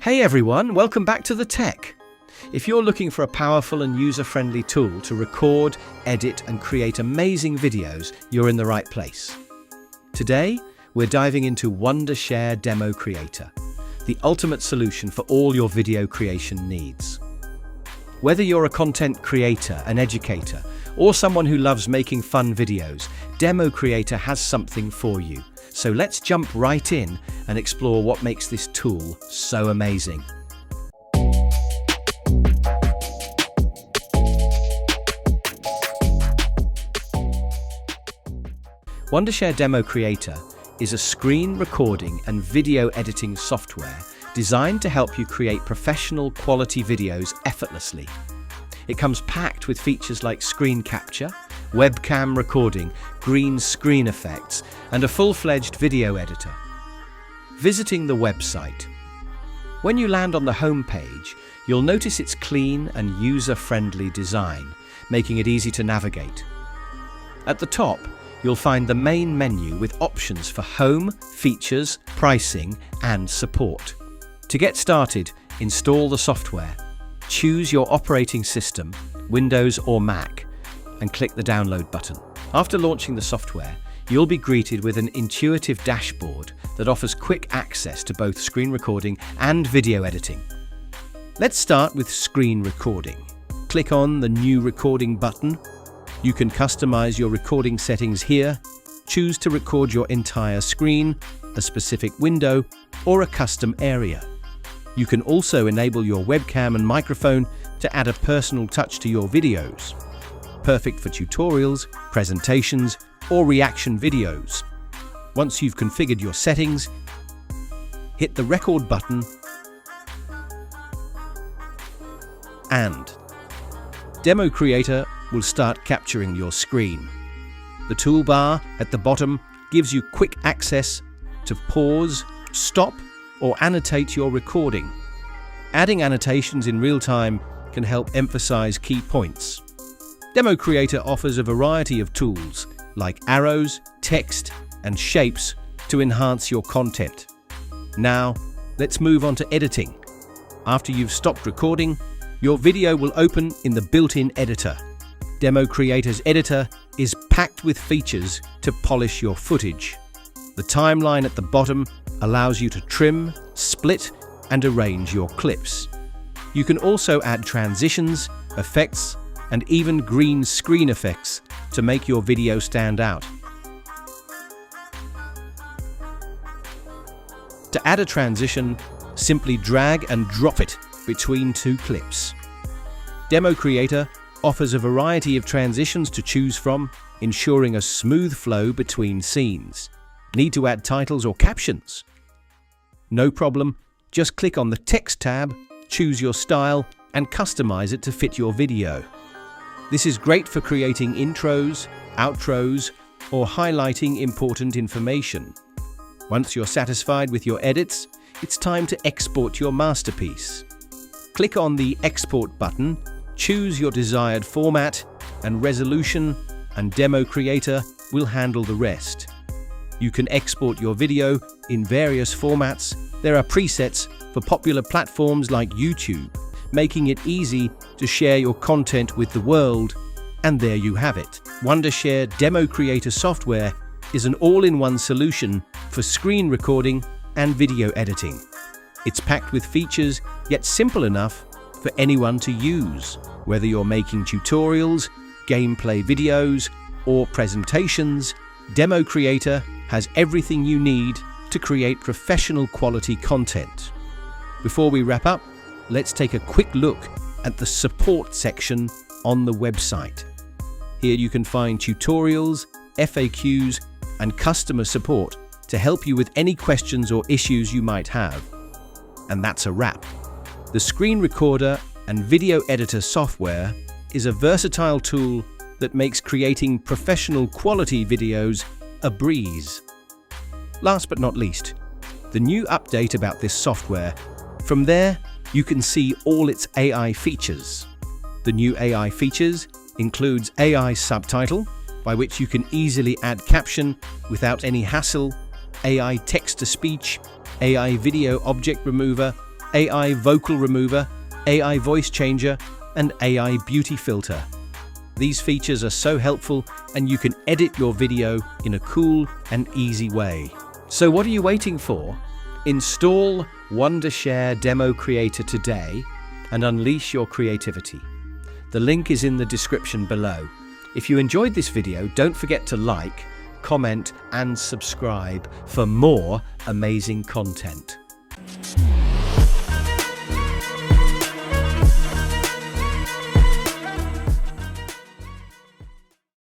Hey everyone, welcome back to The Tech. If you're looking for a powerful and user-friendly tool to record, edit and create amazing videos, you're in the right place. Today, we're diving into Wondershare Democreator, the ultimate solution for all your video creation needs. Whether you're a content creator, an educator, or someone who loves making fun videos, Democreator has something for you. So let's jump right in and explore what makes this tool so amazing. Wondershare Democreator is a screen recording and video editing software designed to help you create professional quality videos effortlessly. It comes packed with features like screen capture, webcam recording, green screen effects, and a full-fledged video editor. Visiting the website. When you land on the home page, you'll notice its clean and user-friendly design, making it easy to navigate. At the top, you'll find the main menu with options for home, features, pricing, and support. To get started, install the software. Choose your operating system, Windows or Mac, and click the download button. After launching the software, you'll be greeted with an intuitive dashboard that offers quick access to both screen recording and video editing. Let's start with screen recording. Click on the New Recording button. You can customize your recording settings here. Choose to record your entire screen, a specific window, or a custom area. You can also enable your webcam and microphone to add a personal touch to your videos. Perfect for tutorials, presentations, or reaction videos. Once you've configured your settings, hit the record button and Democreator will start capturing your screen. The toolbar at the bottom gives you quick access to pause, stop, or annotate your recording. Adding annotations in real time can help emphasize key points. Democreator offers a variety of tools like arrows, text, and shapes to enhance your content. Now, let's move on to editing. After you've stopped recording, your video will open in the built-in editor. Democreator's editor is packed with features to polish your footage. The timeline at the bottom allows you to trim, split, and arrange your clips. You can also add transitions, effects, and even green screen effects to make your video stand out. To add a transition, simply drag and drop it between two clips. Democreator offers a variety of transitions to choose from, ensuring a smooth flow between scenes. Need to add titles or captions? No problem, just click on the Text tab, choose your style, and customize it to fit your video. This is great for creating intros, outros, or highlighting important information. Once you're satisfied with your edits, it's time to export your masterpiece. Click on the Export button, choose your desired format and resolution, and Democreator will handle the rest. You can export your video in various formats. There are presets for popular platforms like YouTube, making it easy to share your content with the world. And there you have it. Wondershare Democreator software is an all-in-one solution for screen recording and video editing. It's packed with features, yet simple enough for anyone to use. Whether you're making tutorials, gameplay videos, or presentations, Democreator has everything you need to create professional quality content. Before we wrap up, let's take a quick look at the support section on the website. Here you can find tutorials, FAQs, and customer support to help you with any questions or issues you might have. And that's a wrap. The screen recorder and video editor software is a versatile tool that makes creating professional quality videos a breeze. Last but not least, the new update about this software. From there, you can see all its AI features. The new AI features includes AI subtitle, by which you can easily add caption without any hassle, AI text-to-speech, AI video object remover, AI vocal remover, AI voice changer, and AI beauty filter. These features are so helpful, and you can edit your video in a cool and easy way. So what are you waiting for? Install Wondershare Democreator today and unleash your creativity. The link is in the description below. If you enjoyed this video, don't forget to like, comment, and subscribe for more amazing content.